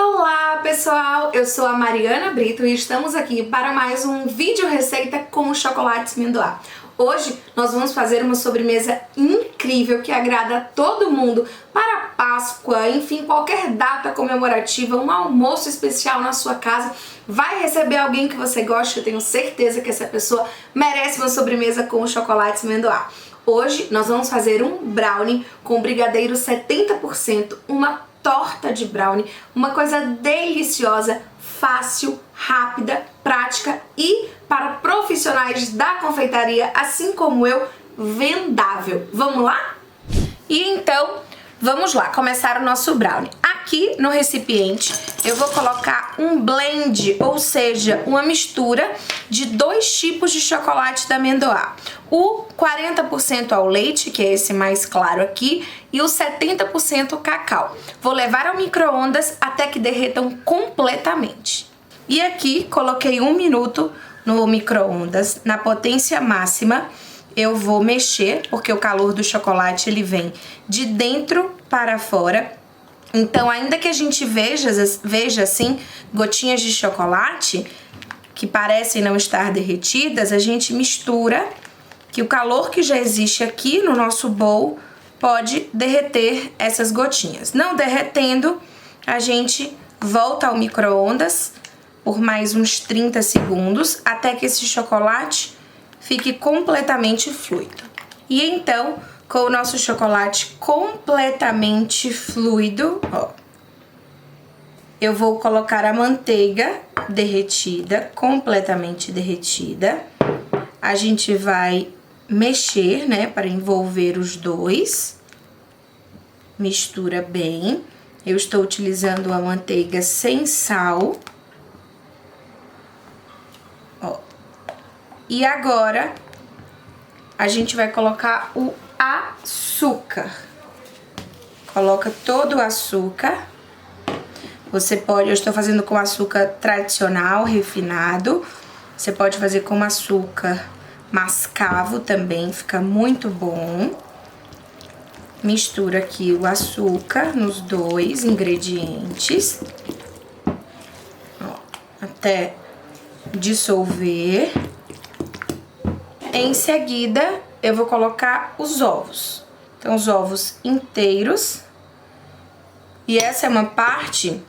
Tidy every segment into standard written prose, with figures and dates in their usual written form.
Olá pessoal, eu sou a Mariana Brito e estamos aqui para mais um vídeo receita com chocolates amendoá. Hoje nós vamos fazer uma sobremesa incrível que agrada a todo mundo para Páscoa, enfim, qualquer data comemorativa, um almoço especial na sua casa. Vai receber alguém que você gosta, eu tenho certeza que essa pessoa merece uma sobremesa com chocolates amendoá. Hoje nós vamos fazer um brownie com brigadeiro 70%, uma torta de brownie, uma coisa deliciosa, fácil, rápida, prática e para profissionais da confeitaria, assim como eu, vendável. Vamos lá? E então, vamos lá, começar o nosso brownie. Aqui no recipiente eu vou colocar um blend, ou seja, uma mistura de dois tipos de chocolate da amendoá. O 40% ao leite, que é esse mais claro aqui, e o 70% cacau. Vou levar ao micro-ondas até que derretam completamente. E aqui coloquei 1 minuto no micro-ondas, na potência máxima. Eu vou mexer, porque o calor do chocolate ele vem de dentro para fora. Então, ainda que a gente veja assim, gotinhas de chocolate que parecem não estar derretidas, a gente mistura, que o calor que já existe aqui no nosso bowl pode derreter essas gotinhas. Não derretendo, a gente volta ao micro-ondas por mais uns 30 segundos, até que esse chocolate fique completamente fluido. E então, com o nosso chocolate completamente fluido, ó, eu vou colocar a manteiga derretida, completamente derretida. A gente vai mexer, né, para envolver os dois. Mistura bem. Eu estou utilizando a manteiga sem sal. Ó. E agora, a gente vai colocar o açúcar. Coloca todo o açúcar. Você pode, eu estou fazendo com açúcar tradicional, refinado. Você pode fazer com açúcar mascavo também, fica muito bom. Mistura aqui o açúcar nos dois ingredientes. Ó, até dissolver. Em seguida, eu vou colocar os ovos. Então, os ovos inteiros. E essa é uma parte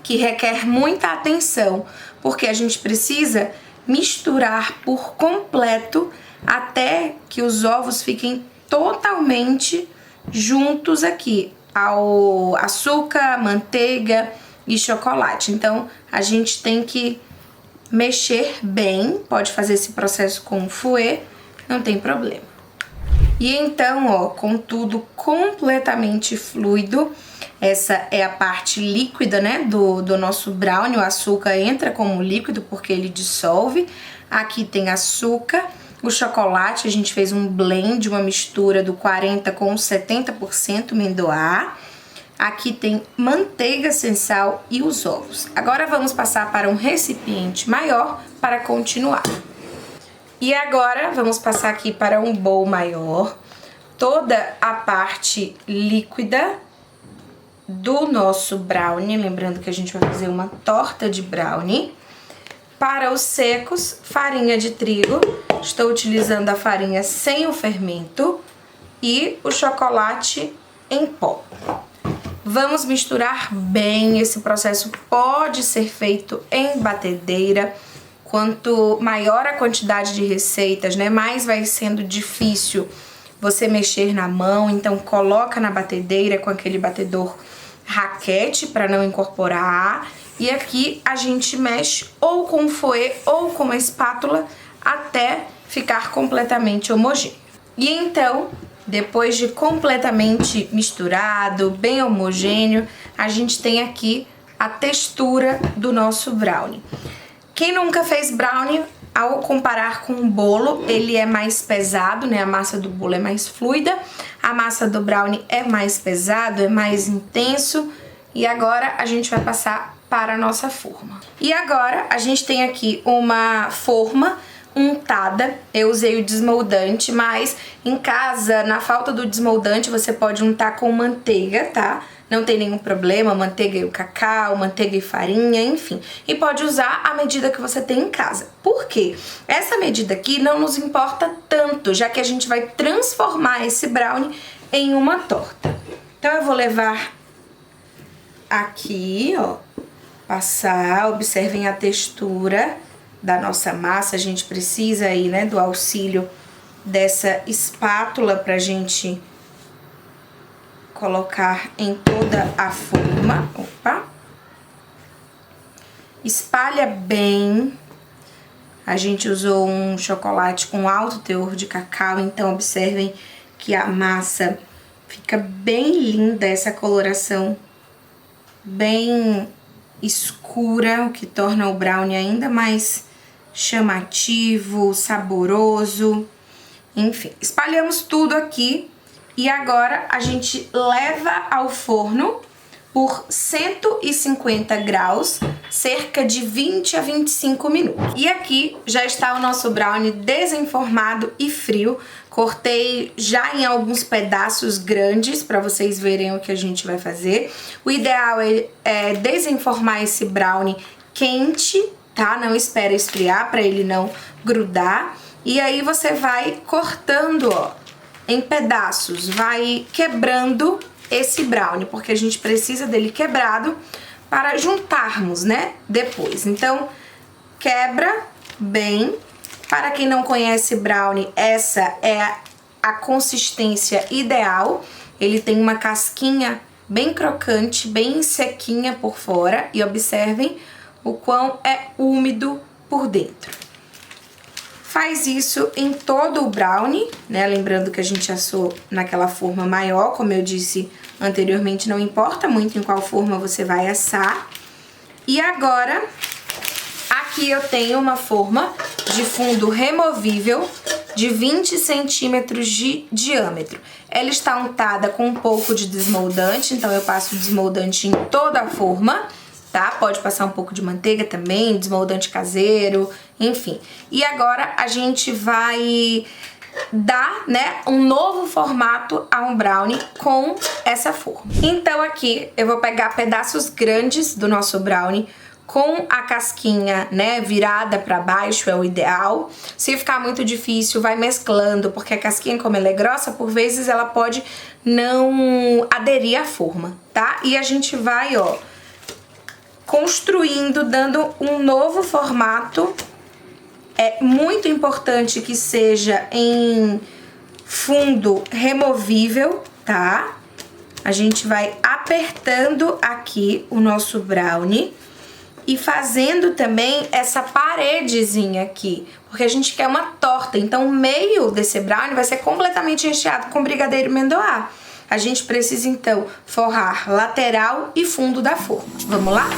que requer muita atenção, porque a gente precisa misturar por completo até que os ovos fiquem totalmente juntos aqui ao açúcar, manteiga e chocolate. Então, a gente tem que mexer bem, pode fazer esse processo com o fouet, não tem problema. E então, ó, com tudo completamente fluido, essa é a parte líquida, né, do nosso brownie. O açúcar entra como líquido porque ele dissolve. Aqui tem açúcar, o chocolate, a gente fez um blend, uma mistura do 40% com 70% amendoá. Aqui tem manteiga sem sal e os ovos. Agora vamos passar para um recipiente maior para continuar. E agora vamos passar aqui para um bowl maior. Toda a parte líquida do nosso brownie, lembrando que a gente vai fazer uma torta de brownie. Para os secos, farinha de trigo. Estou utilizando a farinha sem o fermento e o chocolate em pó. Vamos misturar bem. Esse processo pode ser feito em batedeira. Quanto maior a quantidade de receitas, né, mais vai sendo difícil você mexer na mão. Então, coloca na batedeira com aquele batedor raquete para não incorporar. E aqui a gente mexe ou com fouet ou com uma espátula até ficar completamente homogêneo. E então, depois de completamente misturado, bem homogêneo, a gente tem aqui a textura do nosso brownie. Quem nunca fez brownie, ao comparar com o bolo, ele é mais pesado, né? A massa do bolo é mais fluida, a massa do brownie é mais pesado, é mais intenso. E agora a gente vai passar para a nossa forma. E agora a gente tem aqui uma forma untada. Eu usei o desmoldante, mas em casa, na falta do desmoldante, você pode untar com manteiga, tá? não tem nenhum problema, manteiga e o cacau, manteiga e farinha, enfim. E pode usar a medida que você tem em casa. Por quê? Essa medida aqui não nos importa tanto, já que a gente vai transformar esse brownie em uma torta. Então eu vou levar aqui, ó, passar, observem a textura da nossa massa. A gente precisa aí, né, do auxílio dessa espátula pra gente colocar em toda a forma. Opa! Espalha bem. A gente usou um chocolate com alto teor de cacau, então observem que a massa fica bem linda, essa coloração bem escura, o que torna o brownie ainda mais chamativo, saboroso. Enfim, espalhamos tudo aqui e agora a gente leva ao forno por 150 graus, cerca de 20 a 25 minutos. E aqui já está o nosso brownie desenformado e frio. Cortei já em alguns pedaços grandes para vocês verem o que a gente vai fazer. O ideal é desenformar esse brownie quente, tá? Não espera esfriar para ele não grudar. E aí você vai cortando, ó, em pedaços, vai quebrando esse brownie, porque a gente precisa dele quebrado para juntarmos, né, depois. Então, quebra bem. Para quem não conhece brownie, essa é a consistência ideal. Ele tem uma casquinha bem crocante, bem sequinha por fora. E observem o quão é úmido por dentro. Faz isso em todo o brownie, né? Lembrando que a gente assou naquela forma maior, como eu disse anteriormente, não importa muito em qual forma você vai assar. E agora, aqui eu tenho uma forma de fundo removível de 20 centímetros de diâmetro. Ela está untada com um pouco de desmoldante, então eu passo desmoldante em toda a forma, tá? Pode passar um pouco de manteiga também, desmoldante caseiro, enfim. E agora a gente vai dar, né, um novo formato a um brownie com essa forma. Então aqui eu vou pegar pedaços grandes do nosso brownie com a casquinha, né, virada para baixo é o ideal. Se ficar muito difícil, vai mesclando, porque a casquinha, como ela é grossa, por vezes ela pode não aderir à forma, tá? E a gente vai, ó, construindo, dando um novo formato. É muito importante que seja em fundo removível, tá? A gente vai apertando aqui o nosso brownie e fazendo também essa paredezinha aqui, porque a gente quer uma torta, então o meio desse brownie vai ser completamente recheado com brigadeiro amendoim. A gente precisa então forrar lateral e fundo da forma. Vamos lá?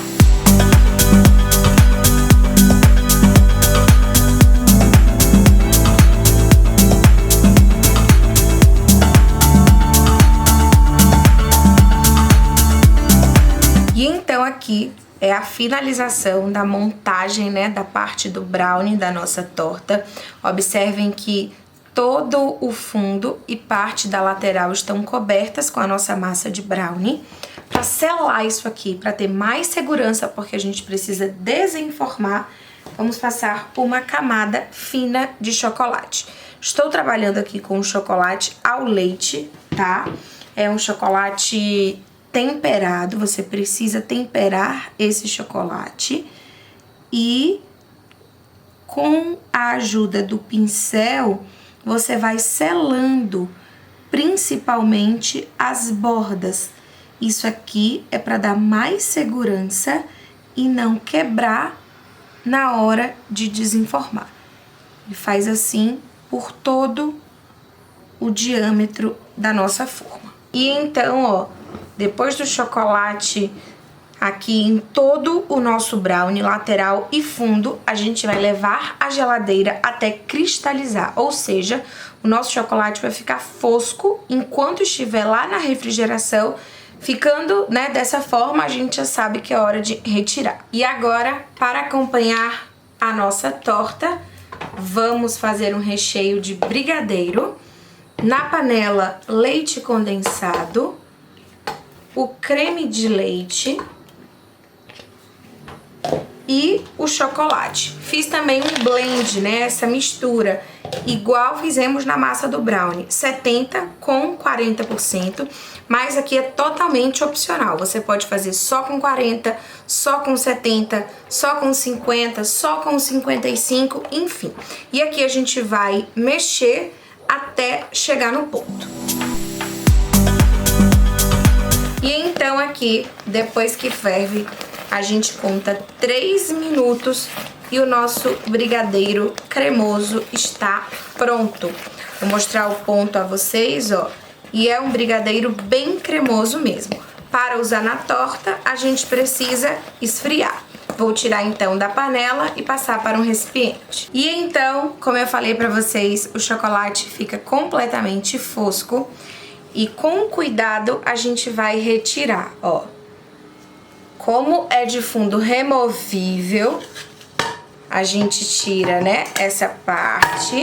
E então aqui é a finalização da montagem, né, da parte do brownie da nossa torta. Observem que todo o fundo e parte da lateral estão cobertas com a nossa massa de brownie. Para selar isso aqui, para ter mais segurança, porque a gente precisa desenformar, vamos passar uma camada fina de chocolate. Estou trabalhando aqui com chocolate ao leite, tá? É um chocolate temperado, você precisa temperar esse chocolate e com a ajuda do pincel você vai selando principalmente as bordas. Isso aqui é para dar mais segurança e não quebrar na hora de desenformar. E faz assim por todo o diâmetro da nossa forma. E então, ó, depois do chocolate aqui em todo o nosso brownie, lateral e fundo, a gente vai levar à geladeira até cristalizar. Ou seja, o nosso chocolate vai ficar fosco enquanto estiver lá na refrigeração. Ficando, né, dessa forma, a gente já sabe que é hora de retirar. E agora, para acompanhar a nossa torta, vamos fazer um recheio de brigadeiro. Na panela, leite condensado. o creme de leite e o chocolate. Fiz também um blend, né, essa mistura, igual fizemos na massa do brownie, 70 com 40%, mas aqui é totalmente opcional. Você pode fazer só com 40, só com 70, só com 50, só com 55, enfim. E aqui a gente vai mexer até chegar no ponto. E então aqui, depois que ferve, a gente conta 3 minutos e o nosso brigadeiro cremoso está pronto. Vou mostrar o ponto a vocês, ó. E é um brigadeiro bem cremoso mesmo. Para usar na torta, a gente precisa esfriar. Vou tirar então da panela e passar para um recipiente. E então, como eu falei para vocês, o chocolate fica completamente fosco. E com cuidado a gente vai retirar, ó. Como é de fundo removível, a gente tira, né, essa parte.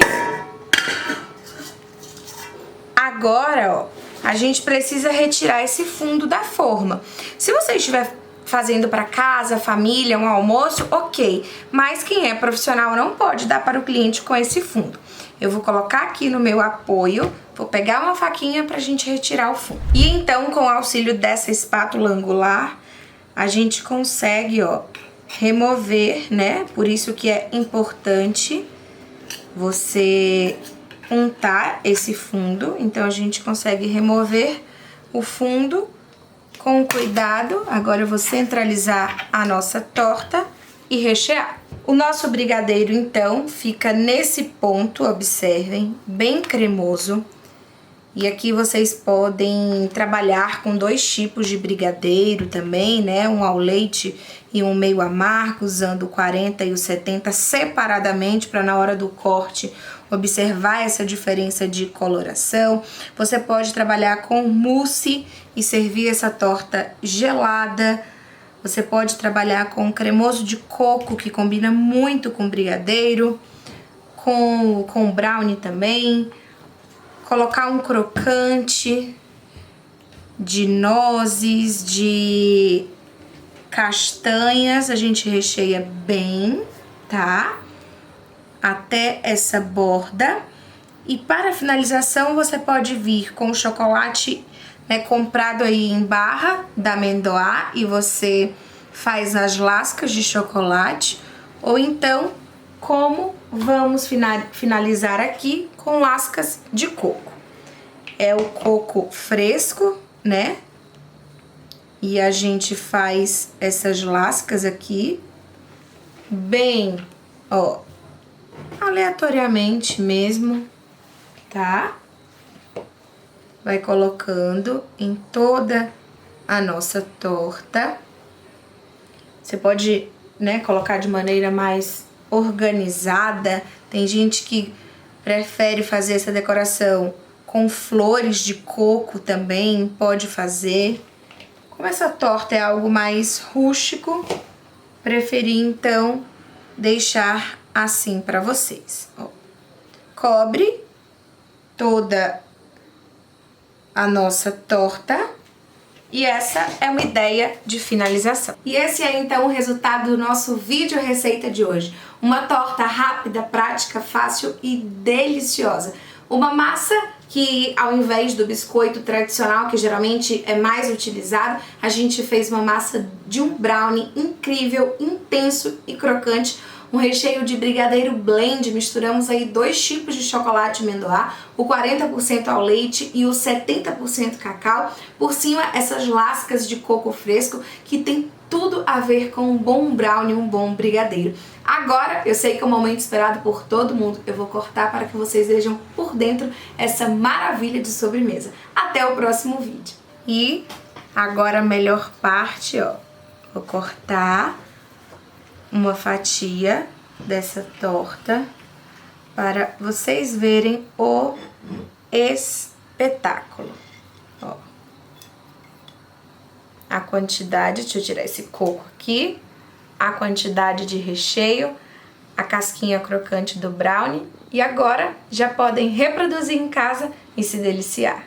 Agora, ó, a gente precisa retirar esse fundo da forma. Se você estiver fazendo para casa, família, um almoço, ok. Mas quem é profissional não pode dar para o cliente com esse fundo. Eu vou colocar aqui no meu apoio, vou pegar uma faquinha pra gente retirar o fundo. E então, com o auxílio dessa espátula angular, a gente consegue, ó, remover, né? Por isso que é importante você untar esse fundo. Então, a gente consegue remover o fundo com cuidado. Agora eu vou centralizar a nossa torta e rechear. O nosso brigadeiro, então, fica nesse ponto, observem, bem cremoso. E aqui vocês podem trabalhar com 2 tipos de brigadeiro também, né? Um ao leite e um meio amargo, usando o 40 e o 70 separadamente para na hora do corte observar essa diferença de coloração. Você pode trabalhar com mousse e servir essa torta gelada. Você pode trabalhar com cremoso de coco, que combina muito com brigadeiro, com brownie também. Colocar um crocante de nozes, de castanhas, a gente recheia bem, tá? Até essa borda. E para finalização, você pode vir com o chocolate, né, comprado aí em barra da Amendoá, e você faz as lascas de chocolate, ou então, como vamos finalizar aqui, com lascas de coco. É o coco fresco, né? E a gente faz essas lascas aqui, bem, ó, aleatoriamente mesmo, tá? Vai colocando em toda a nossa torta. Você pode, né, colocar de maneira mais organizada. Tem gente que prefere fazer essa decoração com flores de coco também, pode fazer. Como essa torta é algo mais rústico, preferi então deixar assim para vocês. Ó, cobre toda a nossa torta e essa é uma ideia de finalização. E esse é então o resultado do nosso vídeo receita de hoje. Uma torta rápida, prática, fácil e deliciosa. Uma massa que, ao invés do biscoito tradicional, que geralmente é mais utilizado, a gente fez uma massa de um brownie incrível, intenso e crocante. Um recheio de brigadeiro blend, misturamos aí 2 tipos de chocolate amendoá, o 40% ao leite e o 70% cacau. Por cima, essas lascas de coco fresco, que tem tudo a ver com um bom brownie, um bom brigadeiro. Agora, eu sei que é um momento esperado por todo mundo, eu vou cortar para que vocês vejam por dentro essa maravilha de sobremesa. Até o próximo vídeo. E agora a melhor parte, ó, vou cortar uma fatia dessa torta para vocês verem o espetáculo. Ó, a quantidade, deixa eu tirar esse coco aqui, a quantidade de recheio, a casquinha crocante do brownie, e agora já podem reproduzir em casa e se deliciar.